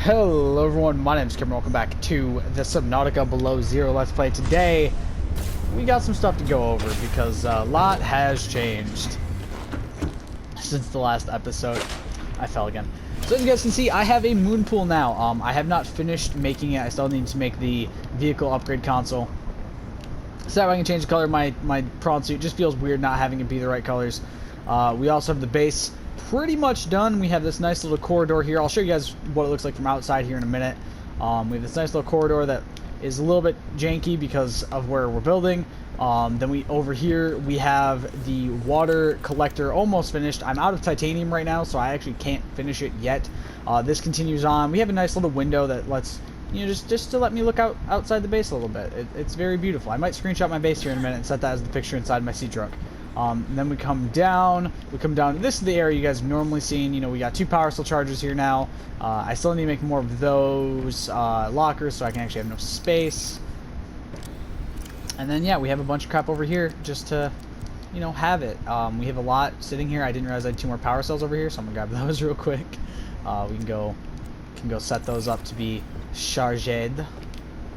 Hello everyone, my name is Kim. Welcome back to the Subnautica Below Zero Let's Play. Today, we got some stuff to go over because a lot has changed since the last episode. I fell again. So as you guys can see, I have a moon pool now. I have not finished making it. I still need to make the vehicle upgrade console. So that way I can change the color of my prawn suit. It just feels weird not having it be the right colors. We also have the base pretty much done. We have this nice little corridor here. I'll show you guys what it looks like from outside here in a minute. We have this nice little corridor that is a little bit janky because of where we're building. Then over here we have the water collector almost finished. I'm out of titanium right now, so I actually can't finish it yet. This continues on. We have a nice little window that lets, you know, just to let me look outside the base a little bit. It's very beautiful. I might screenshot my base here in a minute and set that as the picture inside my sea truck. And then we come down. This is the area you guys have normally seen. You know, we got 2 power cell chargers here now. I still need to make more of those lockers so I can actually have enough space. And then, yeah, we have a bunch of crap over here just to, you know, have it. We have a lot sitting here. I didn't realize I had 2 more power cells over here, so I'm gonna grab those real quick. We can go set those up to be charged. I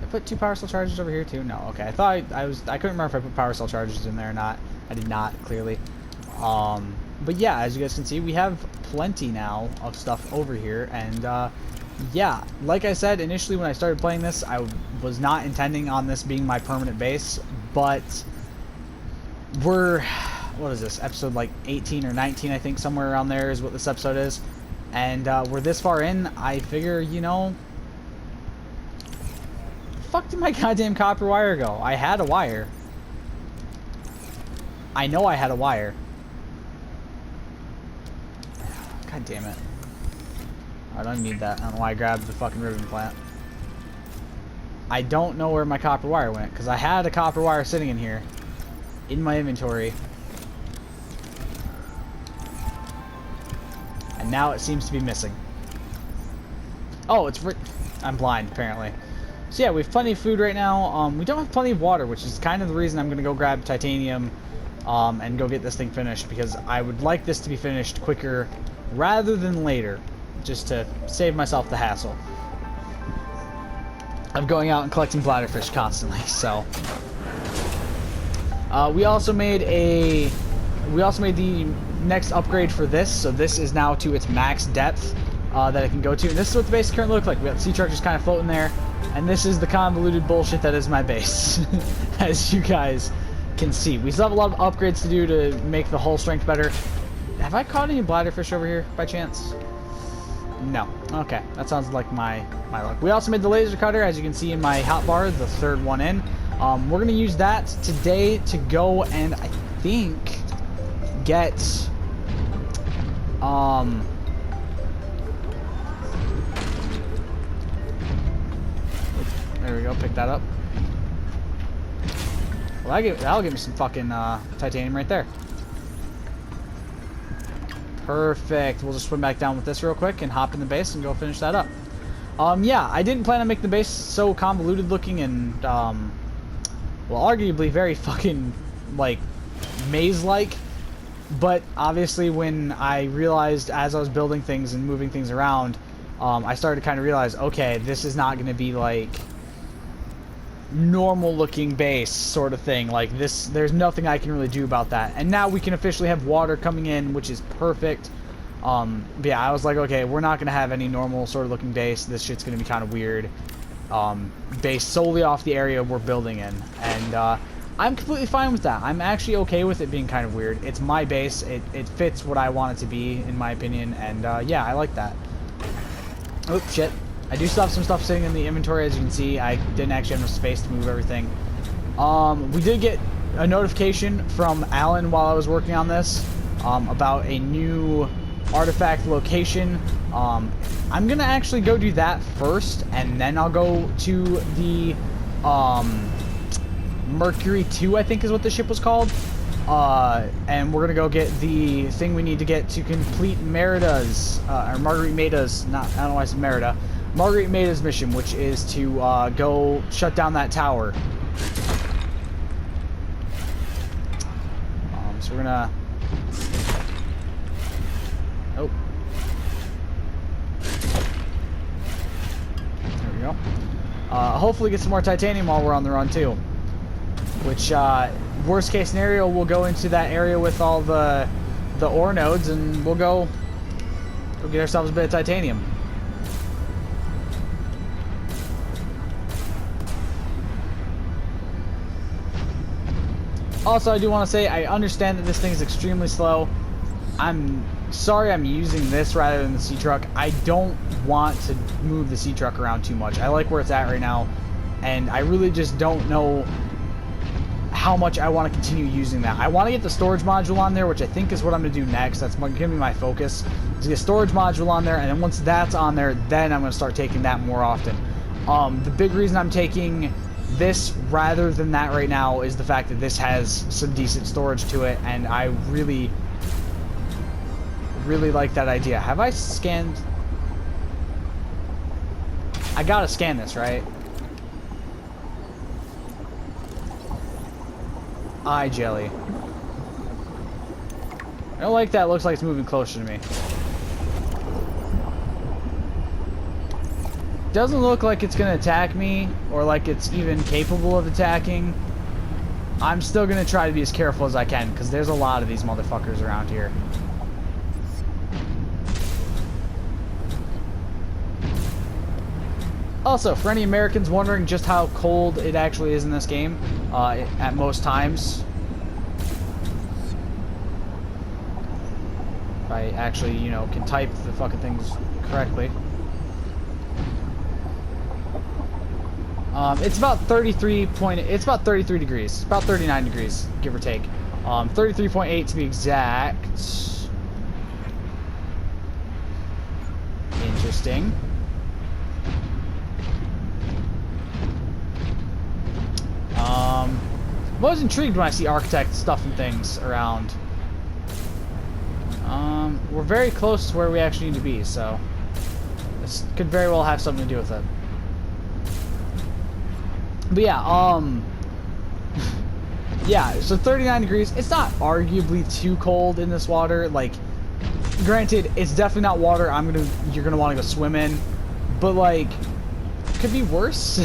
put 2 power cell chargers over here too. No, okay. I thought I couldn't remember if I put power cell chargers in there or not. I did not, clearly. But yeah, as you guys can see, we have plenty now of stuff over here. And yeah, like I said initially when I started playing this, I was not intending on this being my permanent base. But what is this, episode like 18 or 19, I think, somewhere around there is what this episode is. And we're this far in, I figure, you know, fuck did my goddamn copper wire go? I had a wire. I know I had a wire. God damn it. I don't need that. I don't know why I grabbed the fucking ribbon plant. I don't know where my copper wire went, because I had a copper wire sitting in here in my inventory. And now it seems to be missing. Oh, I'm blind, apparently. So yeah, we have plenty of food right now. We don't have plenty of water, which is kind of the reason I'm going to go grab titanium and go get this thing finished, because I would like this to be finished quicker rather than later, just to save myself the hassle of going out and collecting bladderfish constantly. So we also made the next upgrade for this, so this is now to its max depth that it can go to, and this is what the base currently looks like. We got the sea truck just kind of floating there, and this is the convoluted bullshit that is my base. As you guys can see, we still have a lot of upgrades to do to make the hull strength better. Have I caught any bladderfish over here by chance? No. Okay, that sounds like my luck. We also made the laser cutter, as you can see in my hotbar, the 3rd one in. We're gonna use that today to go and I think get there we go, pick that up. Well, that'll give me some fucking titanium right there. Perfect. We'll just swim back down with this real quick and hop in the base and go finish that up. Yeah, I didn't plan on making the base so convoluted looking and, well, arguably very fucking, like, maze-like. But obviously when I realized as I was building things and moving things around, I started to kind of realize, okay, this is not going to be, like, normal looking base sort of thing. Like this, there's nothing I can really do about that. And now we can officially have water coming in, which is perfect. But yeah, I was like, okay, we're not gonna have any normal sort of looking base. This shit's gonna be kind of weird, based solely off the area we're building in. And I'm completely fine with that. I'm actually okay with it being kind of weird. It's my base. It fits what I want it to be, in my opinion. And yeah, I like that. Oh shit. I do still have some stuff sitting in the inventory, as you can see. I didn't actually have enough space to move everything. We did get a notification from Alan while I was working on this about a new artifact location. I'm going to actually go do that first, and then I'll go to the Mercury 2, I think is what the ship was called. And we're going to go get the thing we need to get to complete Merida's, or Marguerite Maida's, I don't know why I said Merida. Marguerite Maida's mission, which is to go shut down that tower. So we're gonna... Oh. go. Hopefully get some more titanium while we're on the run too. Which, worst case scenario, we'll go into that area with all the ore nodes, and we'll go get ourselves a bit of titanium. Also, I do want to say, I understand that this thing is extremely slow. I'm sorry I'm using this rather than the sea truck. I don't want to move the sea truck around too much. I like where it's at right now, and I really just don't know how much I want to continue using that. I want to get the storage module on there, which I think is what I'm going to do next. That's going to be my focus, is get storage module on there, and then once that's on there, then I'm going to start taking that more often. The big reason I'm taking this rather than that right now is the fact that this has some decent storage to it, and I really like that idea. Have I scanned? I gotta scan this, right? Eye jelly. I don't like that. It looks like it's moving closer to me. Doesn't look like it's gonna attack me, or like it's even capable of attacking. I'm still gonna try to be as careful as I can, because there's a lot of these motherfuckers around here. Also, for any Americans wondering just how cold it actually is in this game, at most times, if I actually, you know, can type the fucking things correctly. It's about 33 degrees. About 39 degrees, give or take. 33.8 to be exact. Interesting. I was intrigued when I see architect stuff and things around. We're very close to where we actually need to be, so this could very well have something to do with it. But yeah, yeah, so 39 degrees, it's not arguably too cold in this water. Like, granted, it's definitely not water you're gonna want to go swim in, but like, could be worse.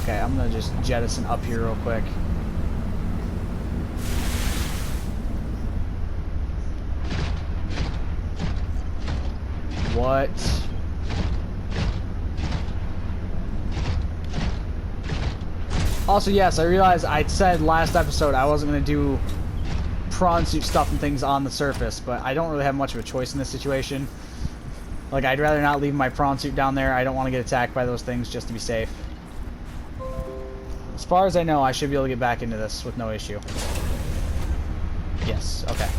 Okay, I'm gonna just jettison up here real quick. What? Also, yes, I realized I said last episode I wasn't gonna do prawn suit stuff and things on the surface, but I don't really have much of a choice in this situation. Like, I'd rather not leave my prawn suit down there. I don't want to get attacked by those things just to be safe. As far as I know, I should be able to get back into this with no issue. Yes, okay.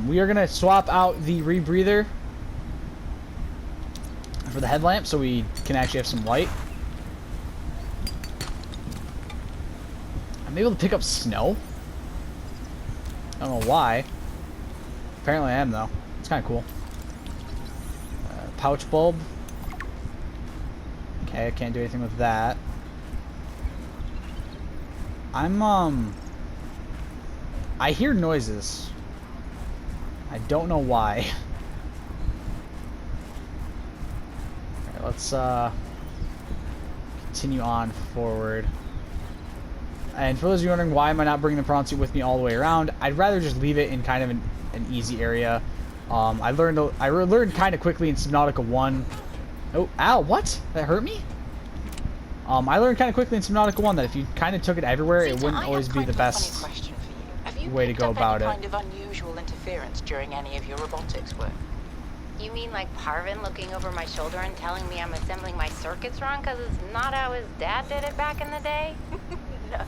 We are going to swap out the rebreather for the headlamp so we can actually have some light. I'm able to pick up snow. I don't know why. Apparently I am, though. It's kind of cool. Pouch bulb. Okay, I can't do anything with that. I hear noises. I don't know why. Alright, let's continue on forward. And for those of you wondering why am I not bringing the prawn suit with me all the way around, I'd rather just leave it in kind of an easy area. I learned kind of quickly in Subnautica 1. Oh, ow, what? That hurt me? I learned kind of quickly in Subnautica 1 that if you kind of took it everywhere, it wouldn't always be the best way to go about it. Have you picked up any kind of unusual interference during any of your robotics work? You mean like Parvin looking over my shoulder and telling me I'm assembling my circuits wrong because it's not how his dad did it back in the day? No.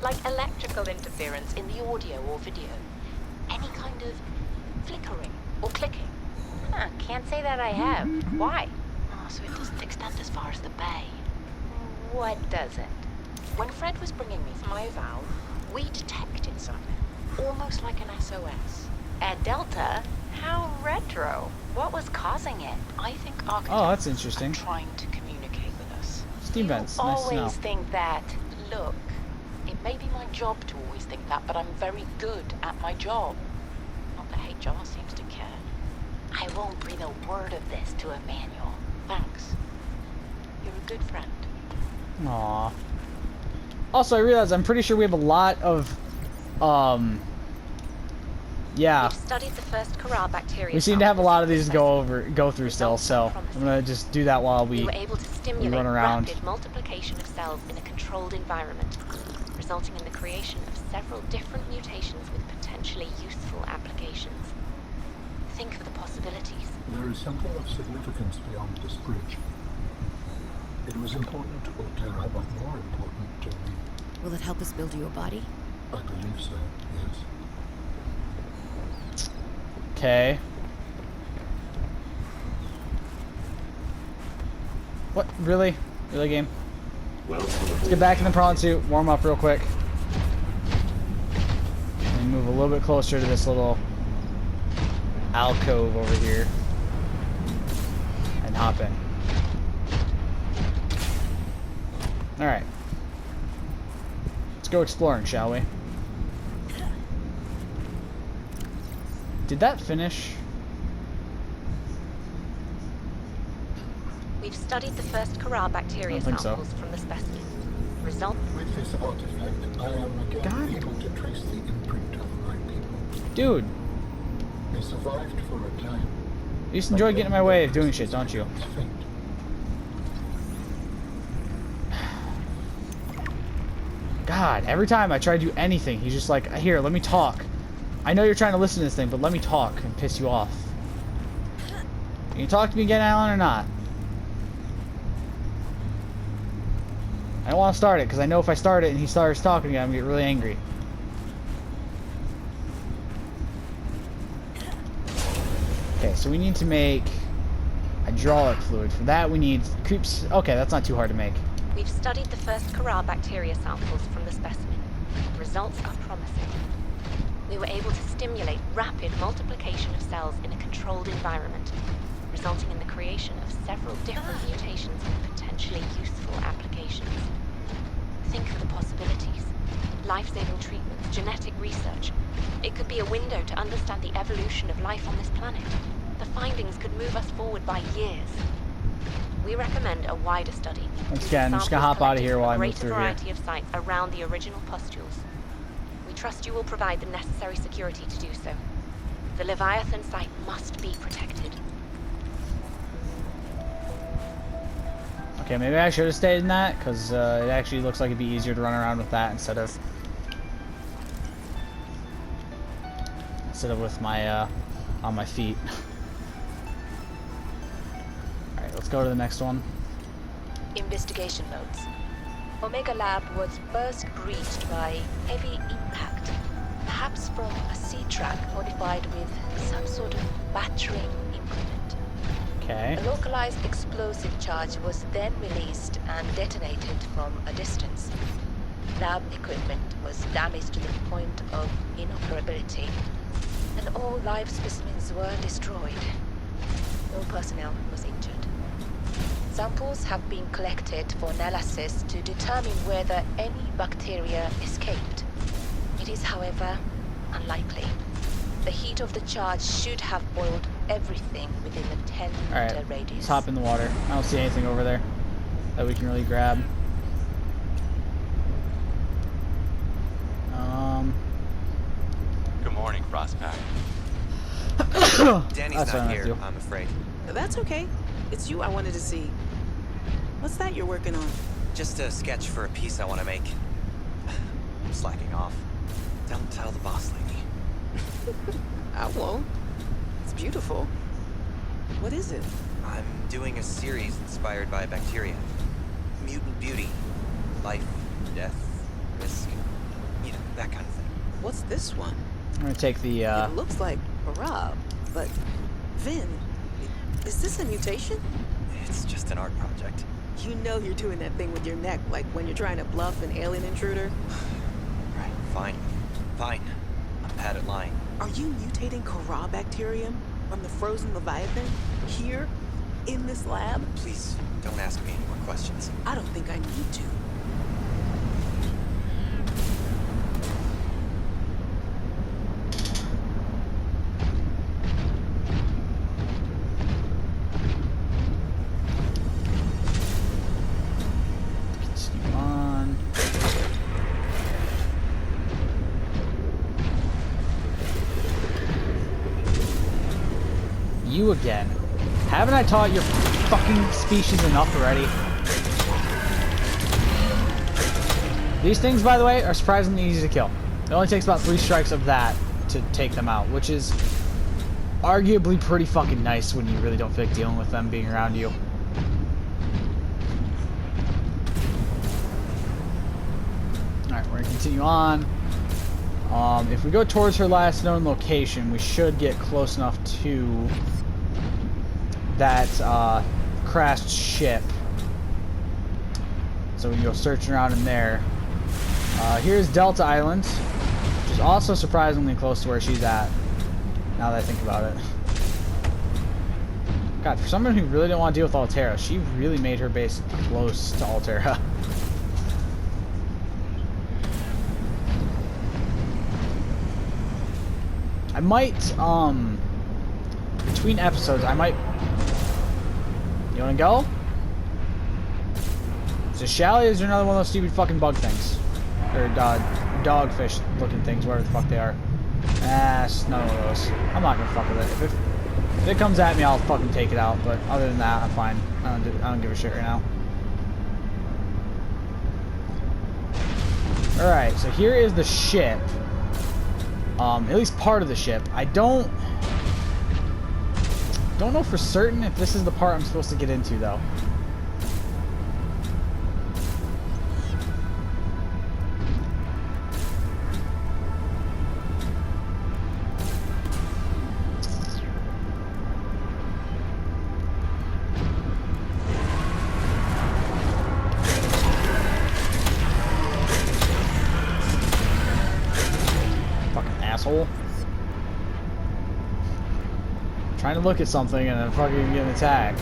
Like electrical interference in the audio or video. Any kind of flickering or clicking. Huh, can't say that I have. Why? Oh, so it doesn't extend as far as the bay. What doesn't? When Fred was bringing me from my valve, we detected something. Almost like an SOS. At Delta? How retro. What was causing it? I think architects that's interesting. are trying to communicate with us. Steam vents, You nice to know. always think that. Look, it may be my job to always think that, but I'm very good at my job. Not that HR seems to care. I won't breathe a word of this to Emmanuel. Thanks. You're a good friend. Aww. Also, I realize I'm pretty sure we have a lot of, yeah. We've studied the first Corral bacteria. We seem to have a lot of these to go through still, so I'm gonna just do that while We we were able to stimulate run around. rapid multiplication of cells in a controlled environment, resulting in the creation of several different mutations with potentially useful applications. Think of the possibilities. There is something of significance beyond this bridge. It was important to Otera, but more important to me. Will it help us build you a body? I believe so, yes. Okay. What? Really? Really, game? Let's get back in the prawn suit, warm up real quick. And move a little bit closer to this little alcove over here. And hop in. Alright. Let's go exploring, shall we? Did that finish? We've studied the first Corral bacteria so. samples from the specimen. Result. With this artifact, I am again God. able to trace the imprint of my people. Dude, They survived for a time. you just enjoy getting in my way of doing shit, don't you? It's fate. God, every time I try to do anything, he's just like, here, let me talk. I know you're trying to listen to this thing, but let me talk and piss you off. Can you talk to me again, Alan, or not? I don't want to start it, because I know if I start it and he starts talking again, I'm going to get really angry. Okay, so we need to make hydraulic fluid. For that, we need creeps. Okay, that's not too hard to make. We've studied the first Corral bacteria samples from the specimen. Results are promising. We were able to stimulate rapid multiplication of cells in a controlled environment, resulting in the creation of several different mutations with potentially useful applications. Think of the possibilities. Life-saving treatments, genetic research. It could be a window to understand the evolution of life on this planet. The findings could move us forward by years. We recommend a wider study. Once again, I'm just gonna hop out of here while I move through A here. greater variety of sites around the original pustules. We trust you will provide the necessary security to do so. The Leviathan site must be protected. Okay, maybe I should have stayed in that, because it actually looks like it'd be easier to run around with that instead of with my on my feet. Alright, let's go to the next one. Investigation notes. Omega Lab was first breached by heavy impact, perhaps from a sea track modified with some sort of battering implement. Okay. A localized explosive charge was then released and detonated from a distance. Lab equipment was damaged to the point of inoperability, and all live specimens were destroyed. No personnel was injured. Samples have been collected for analysis to determine whether any bacteria escaped. It is, however, unlikely. The heat of the charge should have boiled everything within a 10-meter Alright, radius. let's hop in the water. I don't see anything over there that we can really grab. Good morning, Frostpack. Danny's That's what not I here, do. I'm afraid. That's okay. It's you I wanted to see. What's that you're working on? Just a sketch for a piece I want to make. I'm slacking off. Don't tell the boss lady. I won't. It's beautiful. What is it? I'm doing a series inspired by bacteria. Mutant beauty. Life, death, risk. You know, that kind of thing. What's this one? I'm gonna take the It looks like Rob, but Vin, is this a mutation? It's just an art project. You know you're doing that thing with your neck, like when you're trying to bluff an alien intruder. Right, fine. Fine. I'm bad at lying. Are you mutating Corabacterium from the frozen Leviathan here in this lab? Please, don't ask me any more questions. I don't think I need to. You again. Haven't I taught your fucking species enough already? These things, by the way, are surprisingly easy to kill. It only takes about 3 strikes of that to take them out, which is arguably pretty fucking nice when you really don't feel like dealing with them being around you. Alright, we're gonna continue on. If we go towards her last known location, we should get close enough to that crashed ship. So we can go searching around in there. Here's Delta Island, which is also surprisingly close to where she's at, now that I think about it. God, for someone who really didn't want to deal with Altera, she really made her base close to Altera. I might, between episodes, I might... You wanna go? Is it Shally or is there another one of those stupid fucking bug things? Or dogfish looking things, whatever the fuck they are. It's none of those. I'm not gonna fuck with it. If it comes at me, I'll fucking take it out, but other than that, I'm fine. I don't give a shit right now. Alright, so here is the ship. At least part of the ship. I don't know for certain if this is the part I'm supposed to get into, though. Asshole. Trying to look at something and then fucking getting attacked.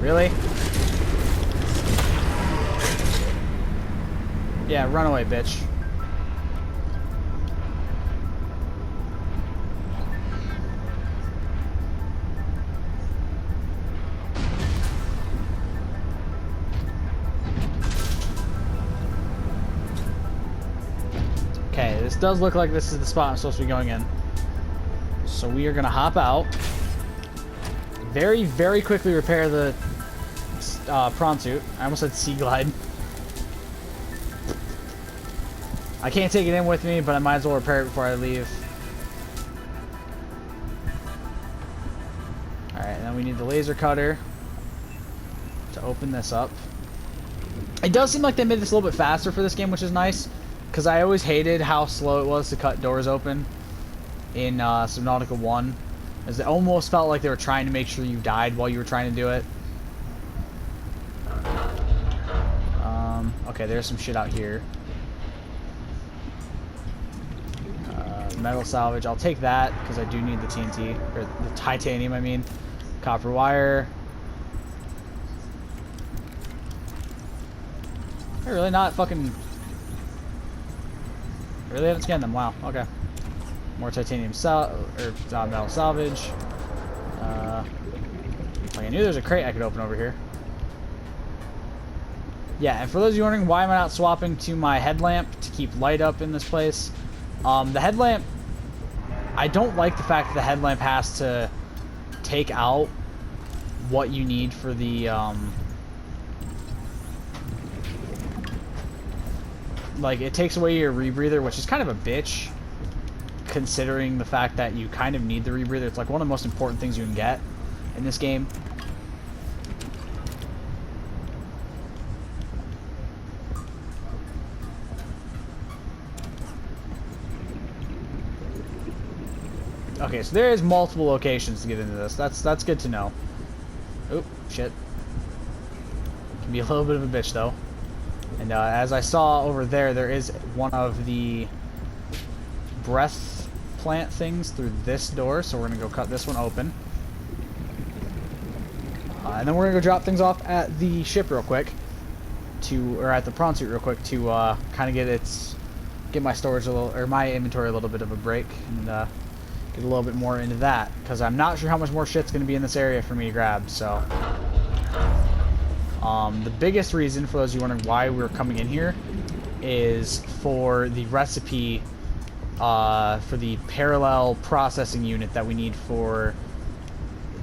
Really? Yeah, run away, bitch. Okay, this does look like this is the spot I'm supposed to be going in. So we are going to hop out. Very, very quickly repair the prawn suit. I almost said sea glide. I can't take it in with me, but I might as well repair it before I leave. Alright, and then we need the laser cutter to open this up. It does seem like they made this a little bit faster for this game, which is nice. Because I always hated how slow it was to cut doors open in Subnautica 1. As it almost felt like they were trying to make sure you died while you were trying to do it. Okay, there's some shit out here. Metal salvage, I'll take that because I do need the TNT, or the titanium I mean. Copper wire. They're really not fucking... Really haven't scanned them, wow, okay. More titanium metal salvage. I knew there was a crate I could open over here. Yeah, and for those of you wondering why am I not swapping to my headlamp to keep light up in this place, the headlamp, I don't like the fact that the headlamp has to take out what you need for the, like, it takes away your rebreather, which is kind of a bitch, considering the fact that you kind of need the rebreather. It's like one of the most important things you can get in this game. Okay, so there is multiple locations to get into this. That's good to know. Oop, shit. Can be a little bit of a bitch, though. And as I saw over there, there is one of the breath plant things through this door, so we're going to go cut this one open. And then we're going to go drop things off at the ship real quick, or at the prawn suit real quick, to kind of get my storage a little, or my inventory a little bit of a break, and get a little bit more into that, because I'm not sure how much more shit's going to be in this area for me to grab, so... the biggest reason, for those of you wondering why we're coming in here, is for the recipe for the parallel processing unit that we need for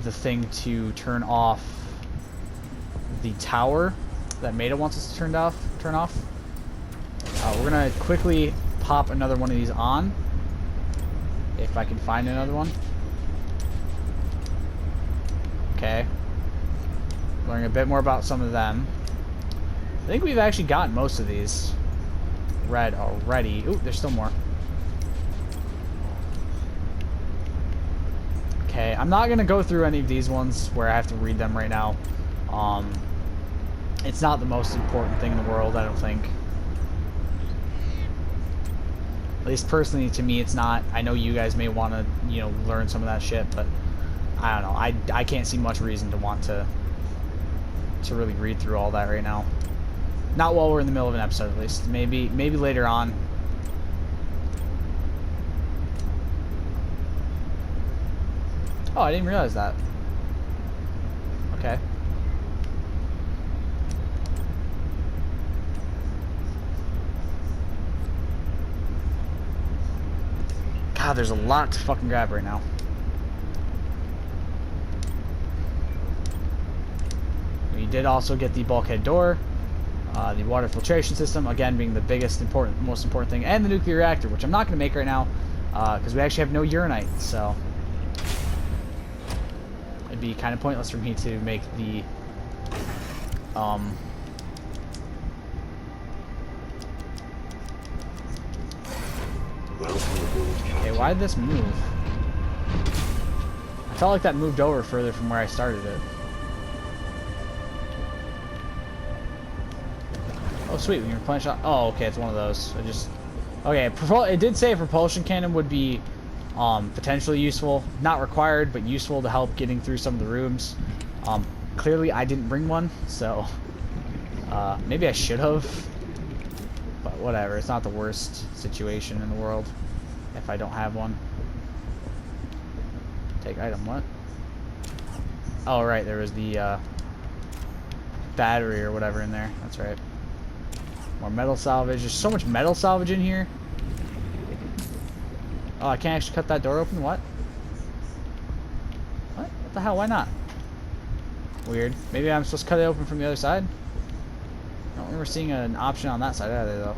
the thing to turn off the tower that Maida wants us to turn off. We're gonna quickly pop another one of these on, if I can find another one. Okay. Learning a bit more about some of them. I think we've actually gotten most of these red already. Ooh, there's still more. Okay, I'm not gonna go through any of these ones where I have to read them right now. It's not the most important thing in the world, I don't think. At least personally, to me, it's not. I know you guys may want to, you know, learn some of that shit, but I don't know. I can't see much reason to want to really read through all that right now. Not while we're in the middle of an episode, at least. Maybe later on. Oh, I didn't realize that. Okay. God, there's a lot to fucking grab right now. We did also get the bulkhead door, the water filtration system, again being the most important thing, and the nuclear reactor, which I'm not going to make right now, because we actually have no uranite, so it'd be kind of pointless for me to make the, Okay, why did this move? I felt like that moved over further from where I started it. Oh, sweet, we can replenish. Oh, okay, it's one of those. Okay, it did say a propulsion cannon would be potentially useful. Not required, but useful to help getting through some of the rooms. Clearly, I didn't bring one, so maybe I should have. But whatever, it's not the worst situation in the world if I don't have one. Take item, what? Oh, right, there was the battery or whatever in there. That's right. More metal salvage. There's so much metal salvage in here. Oh, I can't actually cut that door open? What? What? What the hell? Why not? Weird. Maybe I'm supposed to cut it open from the other side? I don't remember seeing an option on that side either, though.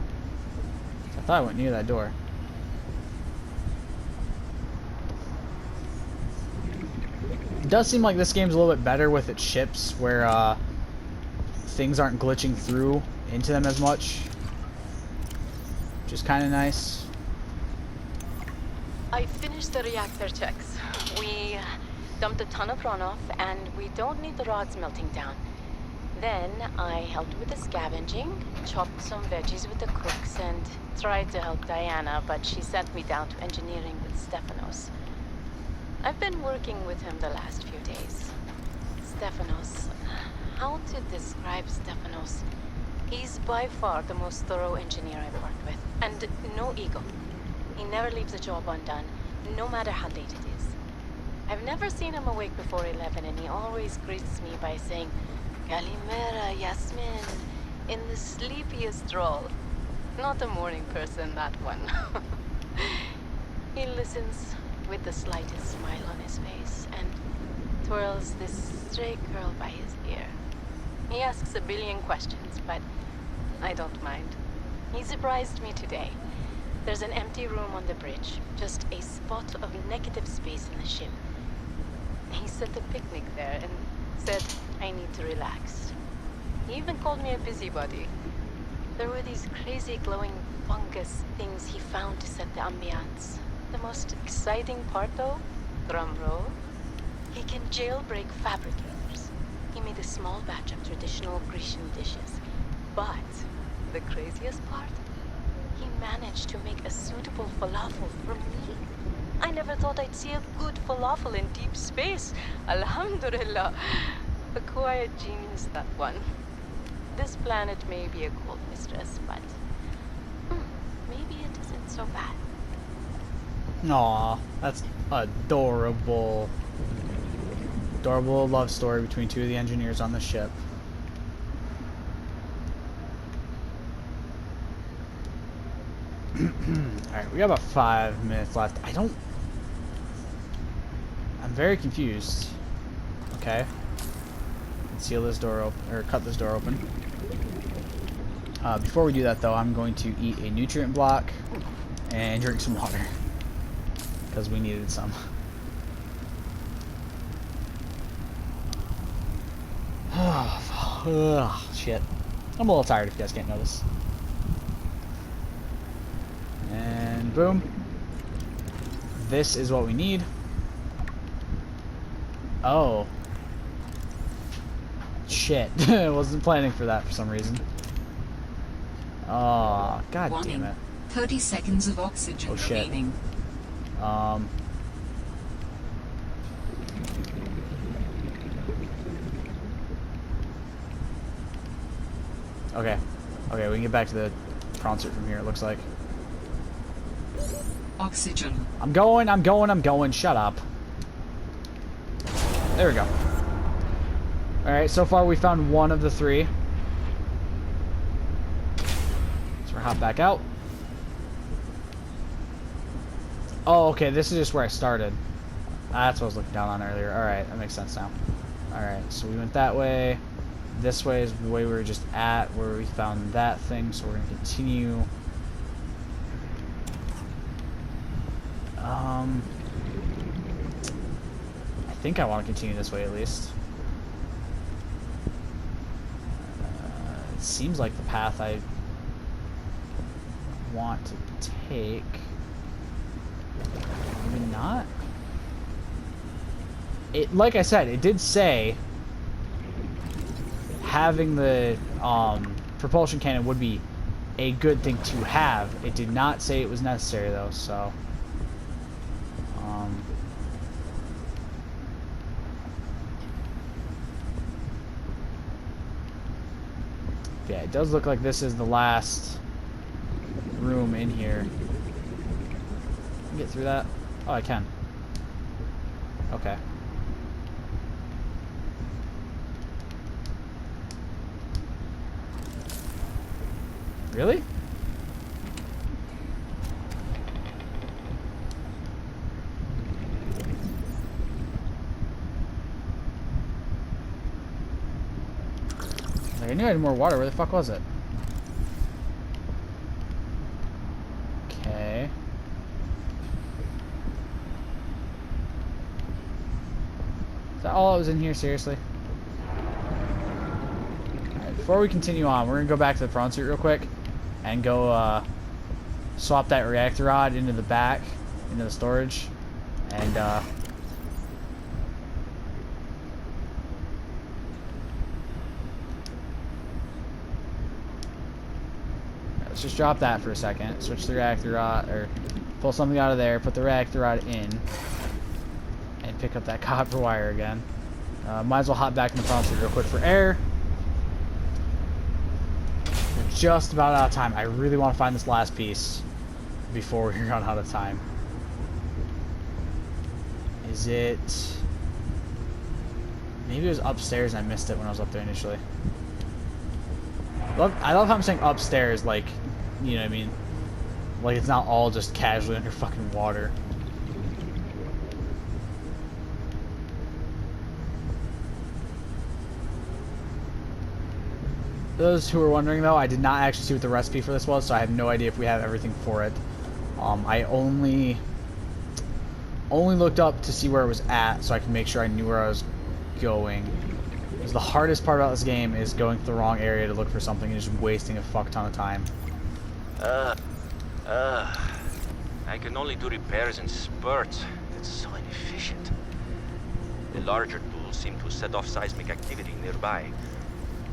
I thought I went near that door. It does seem like this game's a little bit better with its ships, where things aren't glitching through into them as much, which is kind of nice. I finished the reactor checks. We dumped a ton of runoff, and we don't need the rods melting down. Then I helped with the scavenging, chopped some veggies with the cooks, and tried to help Diana, but she sent me down to engineering with Stefanos. I've been working with him the last few days. Stefanos. How to describe Stefanos? He's by far the most thorough engineer I've worked with, and no ego. He never leaves a job undone, no matter how late it is. I've never seen him awake before 11, and he always greets me by saying, "Kalimera, Yasmin," in the sleepiest drawl. Not a morning person, that one. He listens with the slightest smile on his face, and twirls this stray curl by his ear. He asks a billion questions, but I don't mind. He surprised me today. There's an empty room on the bridge, just a spot of negative space in the ship. He set a picnic there and said I need to relax. He even called me a busybody. There were these crazy glowing fungus things he found to set the ambiance. The most exciting part, though, drum roll, he can jailbreak fabricators. He made a small batch of traditional Grecian dishes. But the craziest part? He managed to make a suitable falafel for me. I never thought I'd see a good falafel in deep space. Alhamdulillah. A quiet genius, that one. This planet may be a cold mistress, but maybe it isn't so bad. Aw, that's adorable. Adorable love story between two of the engineers on the ship. Alright, we got about 5 minutes left. I'm very confused. Okay. Seal this door open, or cut this door open. Before we do that, though, I'm going to eat a nutrient block and drink some water. Because we needed some. Oh, shit. I'm a little tired if you guys can't notice. And boom. This is what we need. Oh. Shit. I wasn't planning for that for some reason. Oh, god damn it. 30 seconds of oxygen Oh, shit. remaining. Okay. Okay, we can get back to the concert from here, it looks like. Oxygen. I'm going. Shut up. There we go. Alright, so far we found one of the 3. So we're hop back out. Oh, okay, this is just where I started. That's what I was looking down on earlier. Alright, that makes sense now. Alright, so we went that way. This way is the way we were just at, where we found that thing, so we're going to continue. I think I want to continue this way at least. It seems like the path I want to take. Maybe not. It, like I said, it did say having the propulsion cannon would be a good thing to have. It did not say it was necessary though, so yeah, it does look like this is the last room in here. Can I get through that? Oh, I can. Okay. Really? Like, I knew I had more water. Where the fuck was it? Okay. Is that all that was in here? Seriously? Alright, before we continue on, we're gonna go back to the prawn suit real quick and go swap that reactor rod into the back, into the storage, and let's just drop that for a second. Switch the reactor rod, or pull something out of there, put the reactor rod in, and pick up that copper wire again. Might as well hop back in the prawn suit real quick for air. Just about out of time. I really want to find this last piece before we run out of time. Is it... Maybe it was upstairs and I missed it when I was up there initially. I love how I'm saying upstairs, like, you know what I mean? Like it's not all just casually under fucking water. Those who are wondering, though, I did not actually see what the recipe for this was, so I have no idea if we have everything for it. I only looked up to see where it was at, so I could make sure I knew where I was going. Because the hardest part about this game is going to the wrong area to look for something and just wasting a fuck ton of time. I can only do repairs in spurts. It's so inefficient. The larger tools seem to set off seismic activity nearby.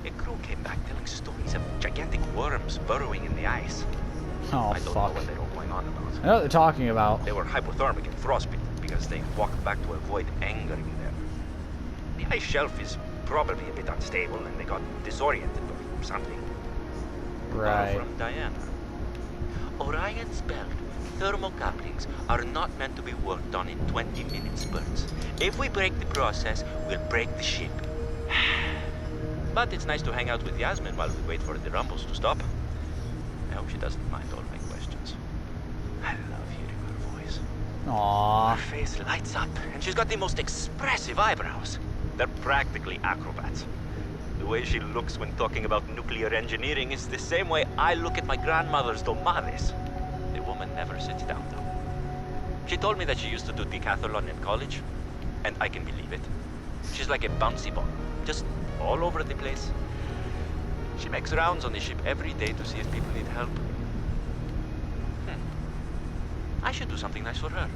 A crew came back telling stories of gigantic worms burrowing in the ice. Oh, I don't know what they're all going on about. I know what they're talking about. They were hypothermic and frostbitten because they walked back to avoid angering them. The ice shelf is probably a bit unstable and they got disoriented or something. Right. From Diana. Orion spelled thermocouplings are not meant to be worked on in 20-minute spurts. If we break the process, we'll break the ship. But it's nice to hang out with Yasmin while we wait for the rumbles to stop. I hope she doesn't mind all my questions. Aww. Her face lights up, and she's got the most expressive eyebrows. They're practically acrobats. The way she looks when talking about nuclear engineering is the same way I look at my grandmother's tamales. The woman never sits down, though. She told me that she used to do decathlon in college, and I can believe it. She's like a bouncy ball, just all over the place. She makes rounds on the ship every day to see if people need help. I should do something nice for her.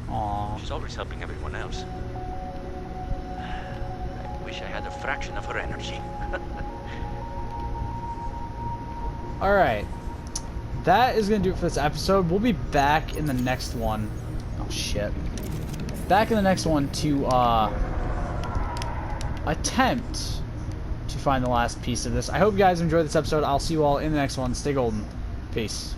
Aww. She's always helping everyone else. I wish I had a fraction of her energy. Alright. That is going to do it for this episode. We'll be back in the next one. Oh, shit. Back in the next one to, attempt to find the last piece of this. I hope you guys enjoyed this episode. I'll see you all in the next one. Stay golden. Peace.